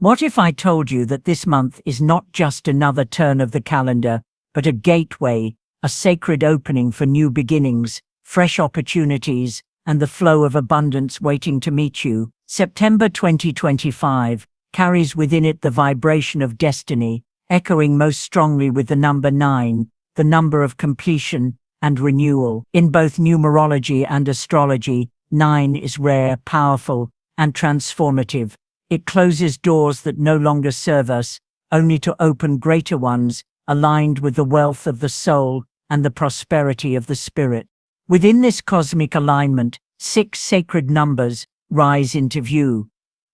What if I told you that this month is not just another turn of the calendar, but a gateway, a sacred opening for new beginnings, fresh opportunities, and the flow of abundance waiting to meet you? September 2025 carries within it the vibration of destiny, echoing most strongly with the number 9, the number of completion and renewal. In both numerology and astrology, 9 is rare, powerful, and transformative. It closes doors that no longer serve us, only to open greater ones, aligned with the wealth of the soul and the prosperity of the spirit. Within this cosmic alignment, 6 sacred numbers rise into view.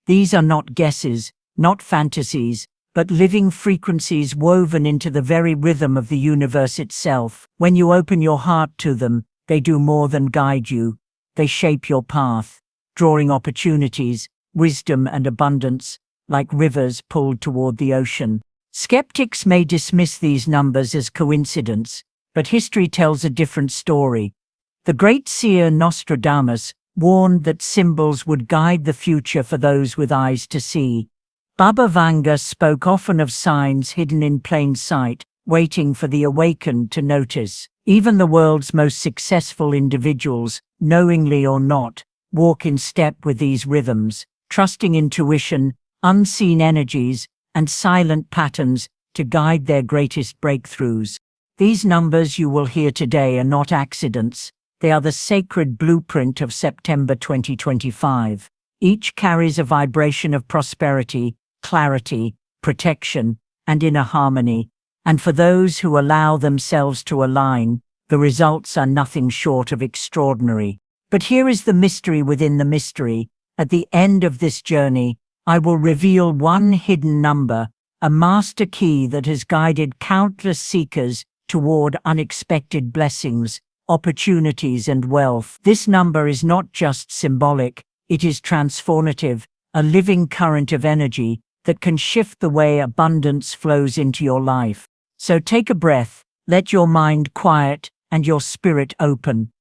These are not guesses, not fantasies, but living frequencies woven into the very rhythm of the universe itself. When you open your heart to them, they do more than guide you. They shape your path, drawing opportunities, wisdom and abundance, like rivers pulled toward the ocean. Skeptics may dismiss these numbers as coincidence, but history tells a different story. The great seer Nostradamus warned that symbols would guide the future for those with eyes to see. Baba Vanga spoke often of signs hidden in plain sight, waiting for the awakened to notice. Even the world's most successful individuals, knowingly or not, walk in step with these rhythms, trusting intuition, unseen energies, and silent patterns to guide their greatest breakthroughs. These numbers you will hear today are not accidents. They are the sacred blueprint of September 2025. Each carries a vibration of prosperity, clarity, protection, and inner harmony. And for those who allow themselves to align, the results are nothing short of extraordinary. But here is the mystery within the mystery. At the end of this journey, I will reveal one hidden number, a master key that has guided countless seekers toward unexpected blessings, opportunities, and wealth. This number is not just symbolic, it is transformative, a living current of energy that can shift the way abundance flows into your life. So take a breath, let your mind quiet, and your spirit open.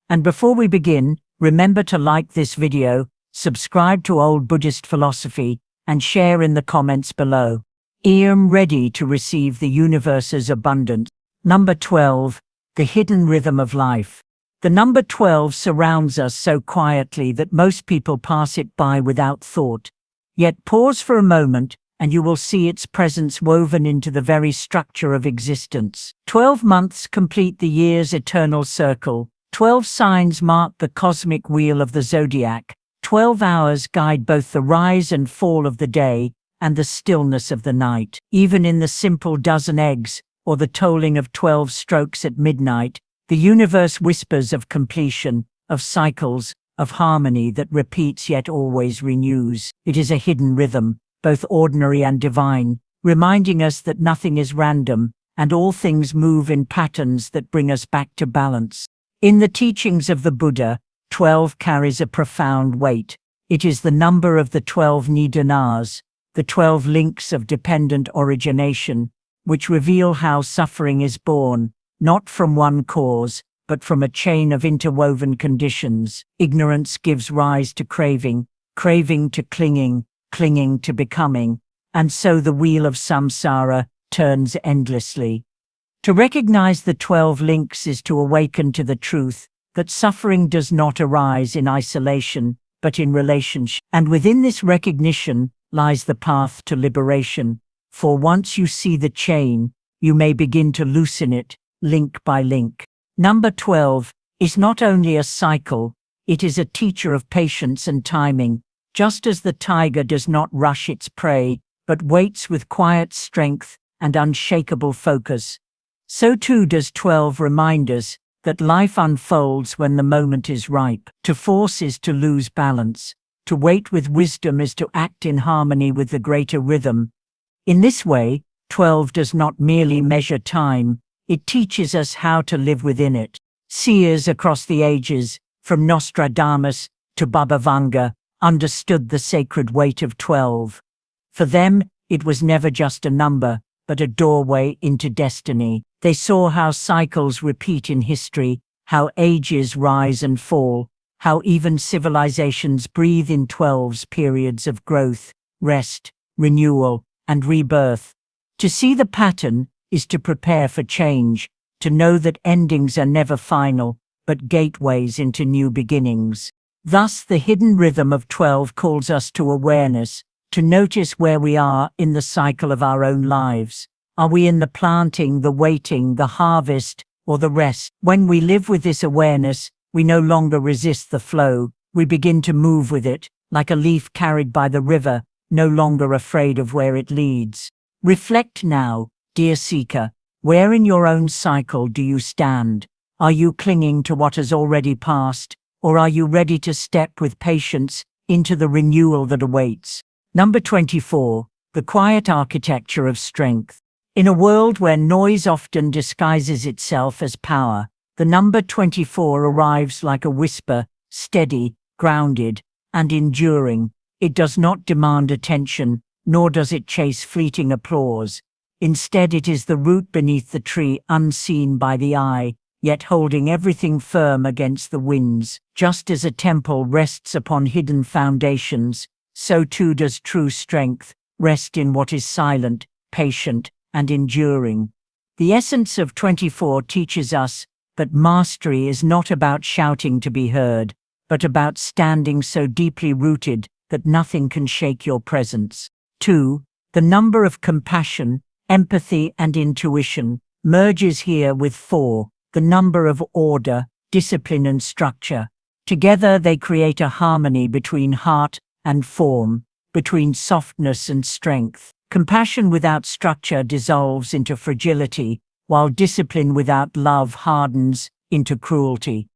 And before we begin, remember to like this video, subscribe to Old Buddhist Philosophy, and share in the comments below. I am ready to receive the universe's abundance. Number 12. The hidden rhythm of life. The number 12 surrounds us so quietly that most people pass it by without thought. Yet pause for a moment, and you will see its presence woven into the very structure of existence. 12 months complete the year's eternal circle. 12 signs mark the cosmic wheel of the zodiac. 12 hours guide both the rise and fall of the day and the stillness of the night. Even in the simple dozen eggs, or the tolling of 12 strokes at midnight, the universe whispers of completion, of cycles, of harmony that repeats yet always renews. It is a hidden rhythm, both ordinary and divine, reminding us that nothing is random, and all things move in patterns that bring us back to balance. In the teachings of the Buddha, 12 carries a profound weight. It is the number of the 12 nidanas, the 12 links of dependent origination, which reveal how suffering is born, not from one cause, but from a chain of interwoven conditions. Ignorance gives rise to craving, craving to clinging, clinging to becoming, and so the wheel of samsara turns endlessly. To recognize the 12 links is to awaken to the truth that suffering does not arise in isolation, but in relationship. And within this recognition lies the path to liberation. For once you see the chain, you may begin to loosen it, link by link. Number 12 is not only a cycle, it is a teacher of patience and timing. Just as the tiger does not rush its prey, but waits with quiet strength and unshakable focus, so too does 12 remind us that life unfolds when the moment is ripe. To force is to lose balance. To wait with wisdom is to act in harmony with the greater rhythm. In this way, 12 does not merely measure time, it teaches us how to live within it. Seers across the ages, from Nostradamus to Baba Vanga, understood the sacred weight of 12. For them, it was never just a number, but a doorway into destiny. They saw how cycles repeat in history, how ages rise and fall, how even civilizations breathe in 12's periods of growth, rest, renewal, and rebirth. To see the pattern is to prepare for change, to know that endings are never final, but gateways into new beginnings. Thus, the hidden rhythm of 12 calls us to awareness, to notice where we are in the cycle of our own lives. Are we in the planting, the waiting, the harvest, or the rest? When we live with this awareness, we no longer resist the flow. We begin to move with it, like a leaf carried by the river, no longer afraid of where it leads. Reflect now, dear seeker, where in your own cycle do you stand? Are you clinging to what has already passed, or are you ready to step with patience into the renewal that awaits? Number 24, the quiet architecture of strength. In a world where noise often disguises itself as power, the number 24 arrives like a whisper, steady, grounded, and enduring. It does not demand attention, nor does it chase fleeting applause. Instead, it is the root beneath the tree, unseen by the eye, yet holding everything firm against the winds. Just as a temple rests upon hidden foundations, so too does true strength rest in what is silent, patient, and enduring. The essence of 24 teaches us that mastery is not about shouting to be heard, but about standing so deeply rooted that nothing can shake your presence. 2. The number of compassion, empathy, and intuition merges here with 4, the number of order, discipline, and structure. Together they create a harmony between heart and form, between softness and strength. Compassion without structure dissolves into fragility, while discipline without love hardens into cruelty.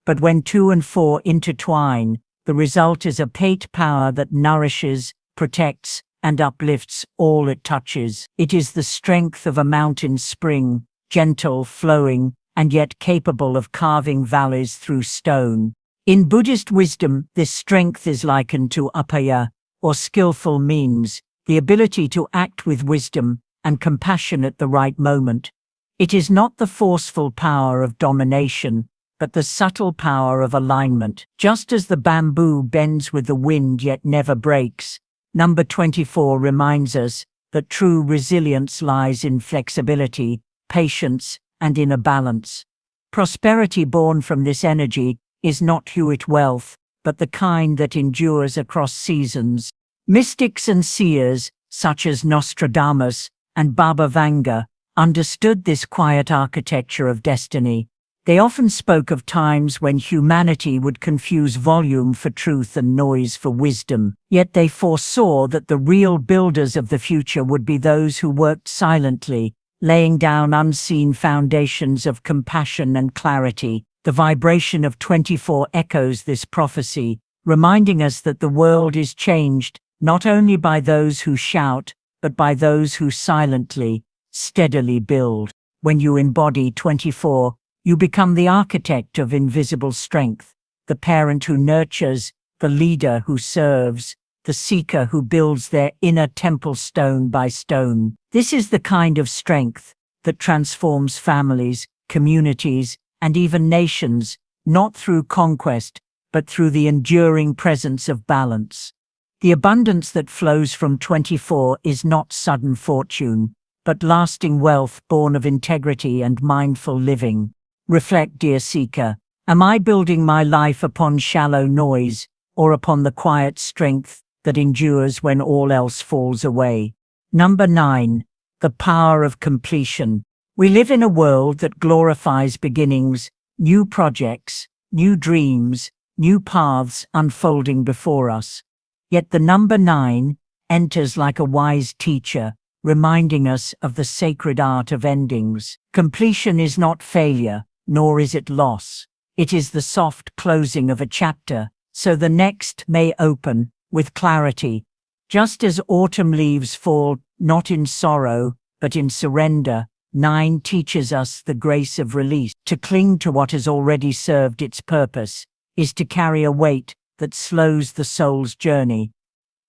But when 2 and 4 intertwine, the result is a pate power that nourishes, protects, and uplifts all it touches. It is the strength of a mountain spring, gentle, flowing, and yet capable of carving valleys through stone. In Buddhist wisdom, this strength is likened to upaya, or skillful means, the ability to act with wisdom and compassion at the right moment. It is not the forceful power of domination, but the subtle power of alignment. Just as the bamboo bends with the wind yet never breaks, number 24 reminds us that true resilience lies in flexibility, patience, and inner balance. Prosperity born from this energy is not Hewitt wealth, but the kind that endures across seasons. Mystics and seers, such as Nostradamus and Baba Vanga, understood this quiet architecture of destiny. They often spoke of times when humanity would confuse volume for truth and noise for wisdom, yet they foresaw that the real builders of the future would be those who worked silently, laying down unseen foundations of compassion and clarity. The vibration of 24 echoes this prophecy, reminding us that the world is changed not only by those who shout, but by those who silently, steadily build. When you embody 24, you become the architect of invisible strength, the parent who nurtures, the leader who serves, the seeker who builds their inner temple stone by stone. This is the kind of strength that transforms families, communities, and even nations, not through conquest, but through the enduring presence of balance. The abundance that flows from 24 is not sudden fortune, but lasting wealth born of integrity and mindful living. Reflect, dear seeker, am I building my life upon shallow noise, or upon the quiet strength that endures when all else falls away? Number 9, the power of completion. We live in a world that glorifies beginnings, new projects, new dreams, new paths unfolding before us. Yet the number 9 enters like a wise teacher, reminding us of the sacred art of endings. Completion is not failure, nor is it loss. It is the soft closing of a chapter, so the next may open with clarity. Just as autumn leaves fall not in sorrow, but in surrender, 9 teaches us the grace of release. To cling to what has already served its purpose is to carry a weight that slows the soul's journey.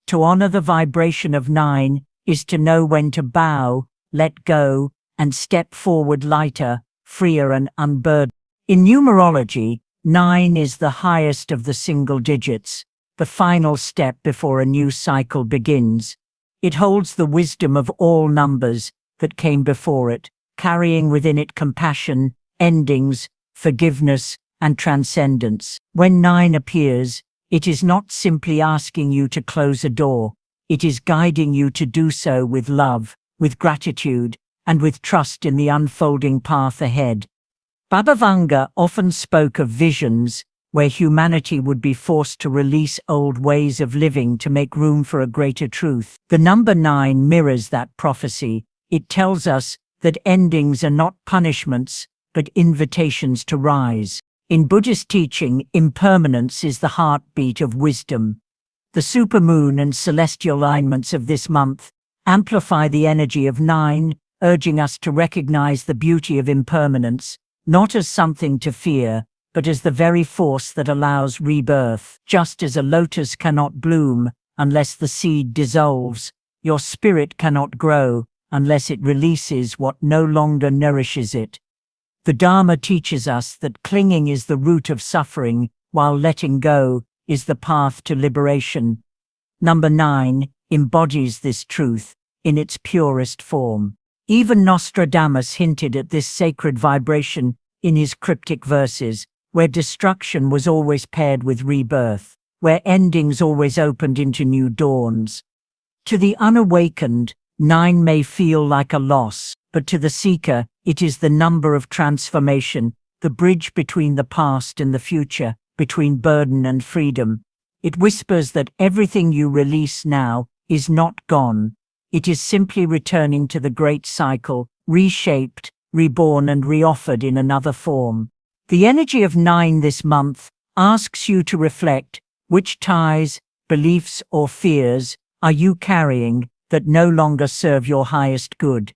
To honor the vibration of 9 is to know when to bow, let go, and step forward lighter, freer, and unburdened. In numerology, 9 is the highest of the single digits, the final step before a new cycle begins. It holds the wisdom of all numbers that came before it, carrying within it compassion, endings, forgiveness, and transcendence. When 9 appears, it is not simply asking you to close a door. It is guiding you to do so with love, with gratitude, and with trust in the unfolding path ahead. Baba Vanga often spoke of visions where humanity would be forced to release old ways of living to make room for a greater truth. The number 9 mirrors that prophecy. It tells us that endings are not punishments, but invitations to rise. In Buddhist teaching, impermanence is the heartbeat of wisdom. The supermoon and celestial alignments of this month amplify the energy of 9, urging us to recognize the beauty of impermanence, not as something to fear, but as the very force that allows rebirth. Just as a lotus cannot bloom unless the seed dissolves, your spirit cannot grow unless it releases what no longer nourishes it. The Dharma teaches us that clinging is the root of suffering, while letting go is the path to liberation. Number 9 embodies this truth in its purest form. Even Nostradamus hinted at this sacred vibration in his cryptic verses, where destruction was always paired with rebirth, where endings always opened into new dawns. To the unawakened, 9 may feel like a loss, but to the seeker, it is the number of transformation, the bridge between the past and the future, between burden and freedom. It whispers that everything you release now is not gone. It is simply returning to the great cycle, reshaped, reborn and reoffered in another form. The energy of 9 this month asks you to reflect: which ties, beliefs or fears are you carrying that no longer serve your highest good?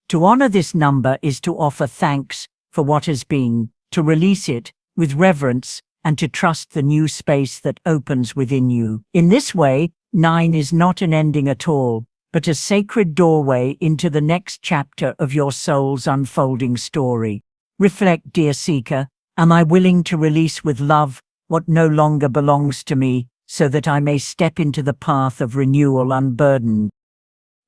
To honor this number is to offer thanks for what has been, to release it with reverence, and to trust the new space that opens within you. In this way, 9 is not an ending at all, but a sacred doorway into the next chapter of your soul's unfolding story. Reflect, dear seeker: am I willing to release with love what no longer belongs to me, so that I may step into the path of renewal unburdened?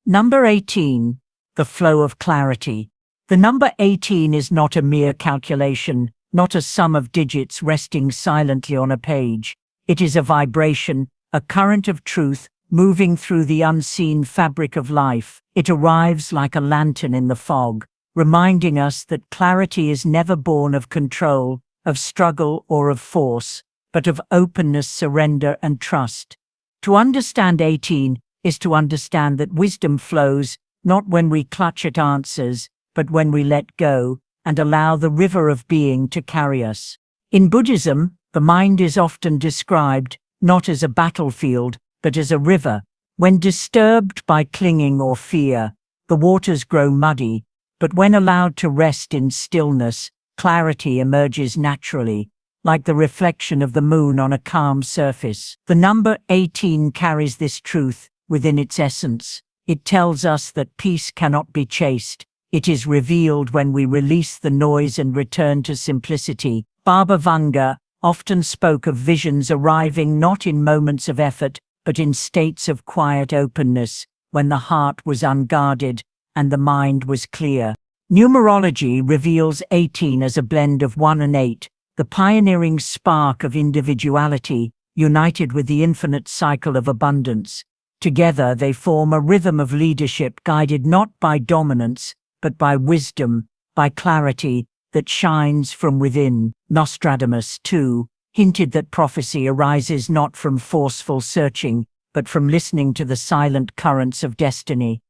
Number 18. The flow of clarity. The number 18 is not a mere calculation, not a sum of digits resting silently on a page. It is a vibration, a current of truth moving through the unseen fabric of life. It arrives like a lantern in the fog, reminding us that clarity is never born of control, of struggle or of force, but of openness, surrender, and trust. To understand 18 is to understand that wisdom flows not when we clutch at answers, but when we let go and allow the river of being to carry us. In Buddhism, the mind is often described not as a battlefield, but as a river. When disturbed by clinging or fear, the waters grow muddy, but when allowed to rest in stillness, clarity emerges naturally, like the reflection of the moon on a calm surface. The number 18 carries this truth within its essence. It tells us that peace cannot be chased. It is revealed when we release the noise and return to simplicity. Baba Vanga often spoke of visions arriving not in moments of effort, but in states of quiet openness, when the heart was unguarded and the mind was clear. Numerology reveals 18 as a blend of 1 and 8, the pioneering spark of individuality, united with the infinite cycle of abundance. Together they form a rhythm of leadership guided not by dominance, but by wisdom, by clarity that shines from within. Nostradamus, too, hinted that prophecy arises not from forceful searching, but from listening to the silent currents of destiny.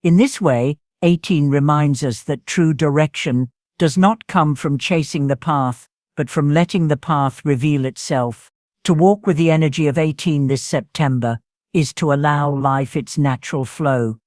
In this way, 18 reminds us that true direction does not come from chasing the path, but from letting the path reveal itself. To walk with the energy of 18 this September is to allow life its natural flow.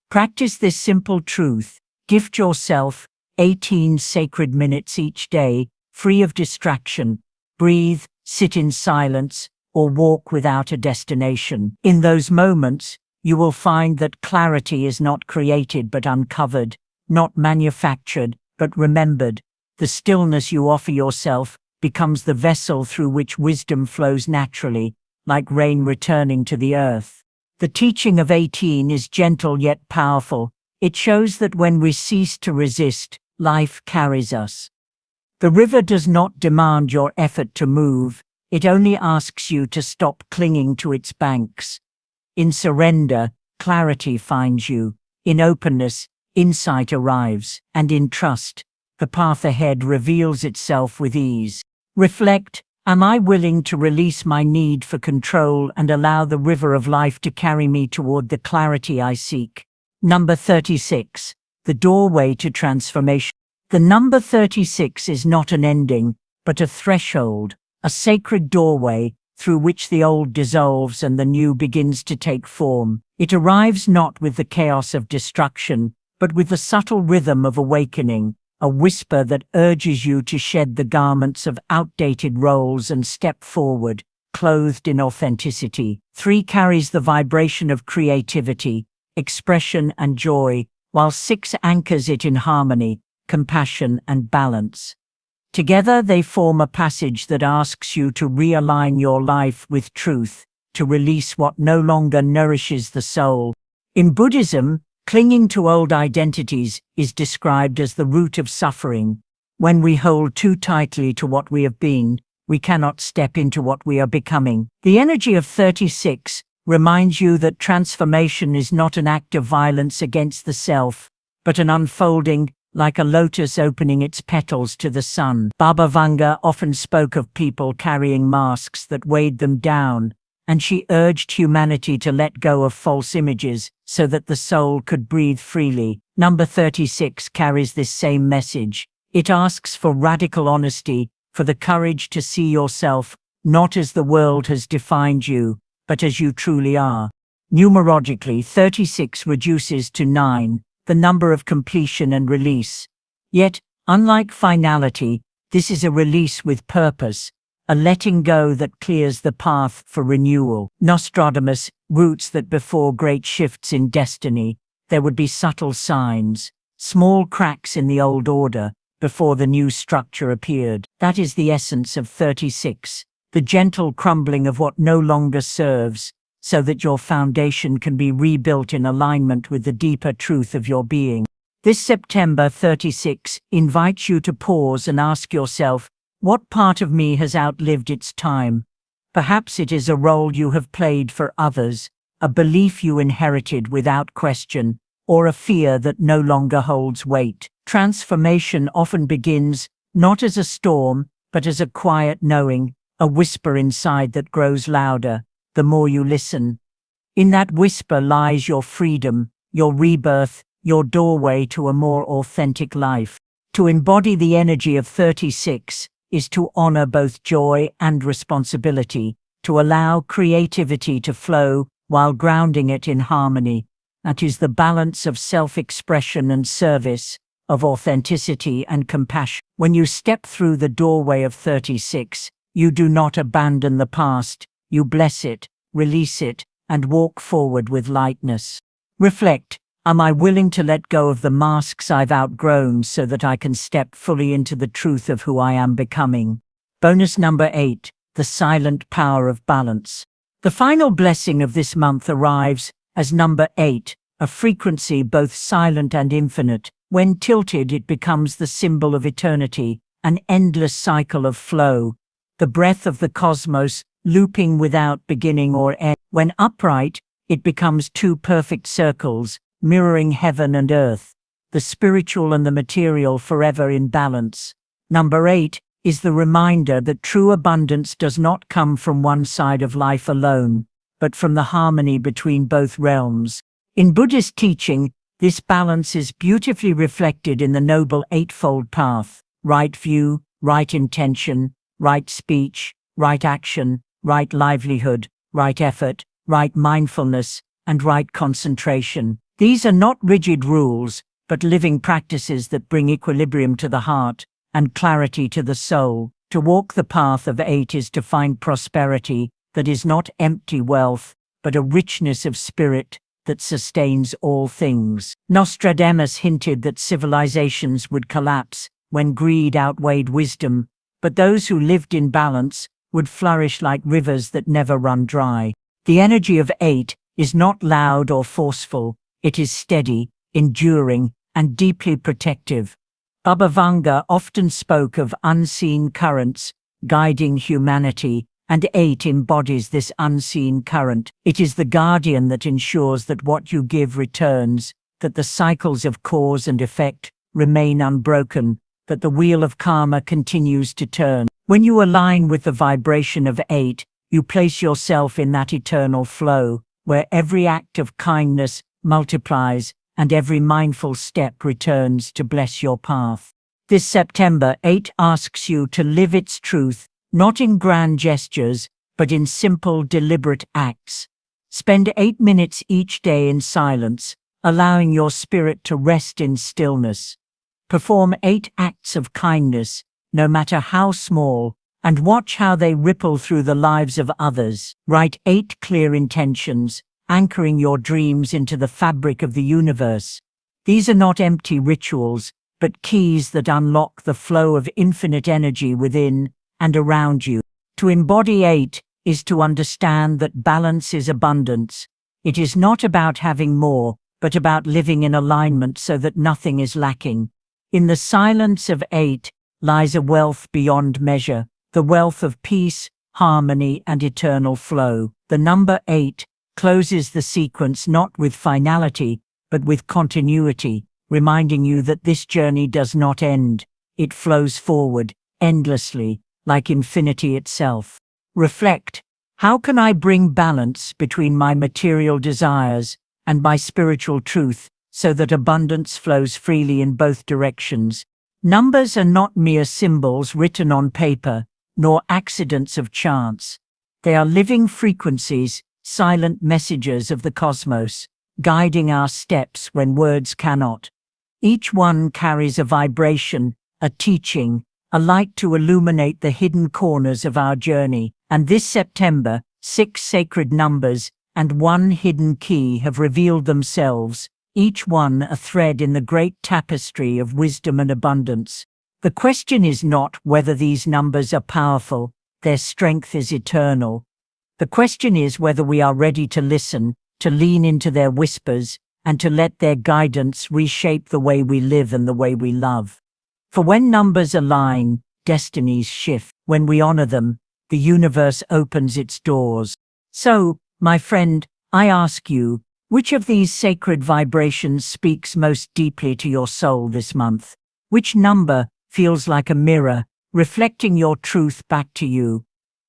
Practice this simple truth. Gift yourself 18 sacred minutes each day, free of distraction. Breathe, sit in silence, or walk without a destination. In those moments, you will find that clarity is not created but uncovered, not manufactured but remembered. The stillness you offer yourself becomes the vessel through which wisdom flows naturally, like rain returning to the earth. The teaching of 18 is gentle yet powerful. It shows that when we cease to resist, life carries us. The river does not demand your effort to move, it only asks you to stop clinging to its banks. In surrender, clarity finds you. In openness, insight arrives. And in trust, the path ahead reveals itself with ease. Reflect, am I willing to release my need for control and allow the river of life to carry me toward the clarity I seek? Number 36. The doorway to transformation. The number 36 is not an ending, but a threshold, a sacred doorway through which the old dissolves and the new begins to take form. It arrives not with the chaos of destruction, but with the subtle rhythm of awakening, a whisper that urges you to shed the garments of outdated roles and step forward, clothed in authenticity. 3 carries the vibration of creativity, expression and joy, while 6 anchors it in harmony, compassion and balance. Together they form a passage that asks you to realign your life with truth, to release what no longer nourishes the soul. In Buddhism, clinging to old identities is described as the root of suffering. When we hold too tightly to what we have been, we cannot step into what we are becoming. The energy of 36 reminds you that transformation is not an act of violence against the self, but an unfolding, like a lotus opening its petals to the sun. Baba Vanga often spoke of people carrying masks that weighed them down, and she urged humanity to let go of false images so that the soul could breathe freely. Number 36 carries this same message. It asks for radical honesty, for the courage to see yourself, not as the world has defined you, but as you truly are. Numerologically, 36 reduces to 9, the number of completion and release. Yet, unlike finality, this is a release with purpose, a letting go that clears the path for renewal. Nostradamus roots that before great shifts in destiny, there would be subtle signs, small cracks in the old order, before the new structure appeared. That is the essence of 36, the gentle crumbling of what no longer serves, so that your foundation can be rebuilt in alignment with the deeper truth of your being. This September 36 invites you to pause and ask yourself, what part of me has outlived its time? Perhaps it is a role you have played for others, a belief you inherited without question, or a fear that no longer holds weight. Transformation often begins, not as a storm, but as a quiet knowing, a whisper inside that grows louder, the more you listen. In that whisper lies your freedom, your rebirth, your doorway to a more authentic life. To embody the energy of 36 is to honor both joy and responsibility, to allow creativity to flow while grounding it in harmony. That is the balance of self-expression and service, of authenticity and compassion. When you step through the doorway of 36, you do not abandon the past, you bless it, release it, and walk forward with lightness. Reflect, am I willing to let go of the masks I've outgrown so that I can step fully into the truth of who I am becoming? Bonus number 8, the silent power of balance. The final blessing of this month arrives as number 8, a frequency both silent and infinite. When tilted, it becomes the symbol of eternity, an endless cycle of flow, the breath of the cosmos, looping without beginning or end. When upright, it becomes 2 perfect circles, mirroring heaven and earth, the spiritual and the material forever in balance. Number 8 is the reminder that true abundance does not come from one side of life alone, but from the harmony between both realms. In Buddhist teaching, this balance is beautifully reflected in the Noble Eightfold Path: right view, right intention, right speech, right action, right livelihood, right effort, right mindfulness, and right concentration. These are not rigid rules, but living practices that bring equilibrium to the heart and clarity to the soul. To walk the path of 8 is to find prosperity that is not empty wealth, but a richness of spirit that sustains all things. Nostradamus hinted that civilizations would collapse when greed outweighed wisdom, but those who lived in balance would flourish like rivers that never run dry. The energy of 8 is not loud or forceful, it is steady, enduring, and deeply protective. Baba Vanga often spoke of unseen currents guiding humanity, and 8 embodies this unseen current. It is the guardian that ensures that what you give returns, that the cycles of cause and effect remain unbroken, that the wheel of karma continues to turn. When you align with the vibration of 8, you place yourself in that eternal flow, where every act of kindness multiplies and every mindful step returns to bless your path. This September, 8 asks you to live its truth, not in grand gestures, but in simple, deliberate acts. Spend 8 minutes each day in silence, allowing your spirit to rest in stillness. Perform 8 acts of kindness, no matter how small, and watch how they ripple through the lives of others. Write 8 clear intentions, anchoring your dreams into the fabric of the universe. These are not empty rituals, but keys that unlock the flow of infinite energy within and around you. To embody 8 is to understand that balance is abundance. It is not about having more, but about living in alignment so that nothing is lacking. In the silence of 8 lies a wealth beyond measure, the wealth of peace, harmony, and eternal flow. The number 8 closes the sequence not with finality, but with continuity, reminding you that this journey does not end. It flows forward, endlessly, like infinity itself. Reflect, how can I bring balance between my material desires and my spiritual truth so that abundance flows freely in both directions? Numbers are not mere symbols written on paper, nor accidents of chance. They are living frequencies, silent messages of the cosmos, guiding our steps when words cannot. Each one carries a vibration, a teaching, a light to illuminate the hidden corners of our journey. And this September, 6 sacred numbers and 1 hidden key have revealed themselves, each one a thread in the great tapestry of wisdom and abundance. The question is not whether these numbers are powerful, their strength is eternal. The question is whether we are ready to listen, to lean into their whispers, and to let their guidance reshape the way we live and the way we love. For when numbers align, destinies shift. When we honor them, the universe opens its doors. So, my friend, I ask you, which of these sacred vibrations speaks most deeply to your soul this month? Which number feels like a mirror, reflecting your truth back to you?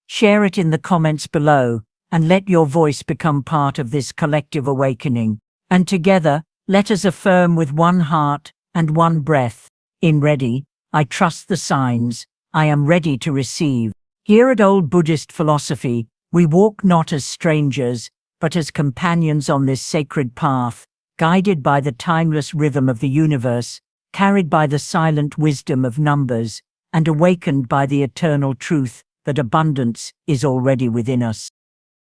Share it in the comments below, and let your voice become part of this collective awakening. And together, let us affirm with one heart and one breath. In ready, I trust the signs, I am ready to receive. Here at Old Buddhist Philosophy, we walk not as strangers, but as companions on this sacred path, guided by the timeless rhythm of the universe, carried by the silent wisdom of numbers, and awakened by the eternal truth that abundance is already within us.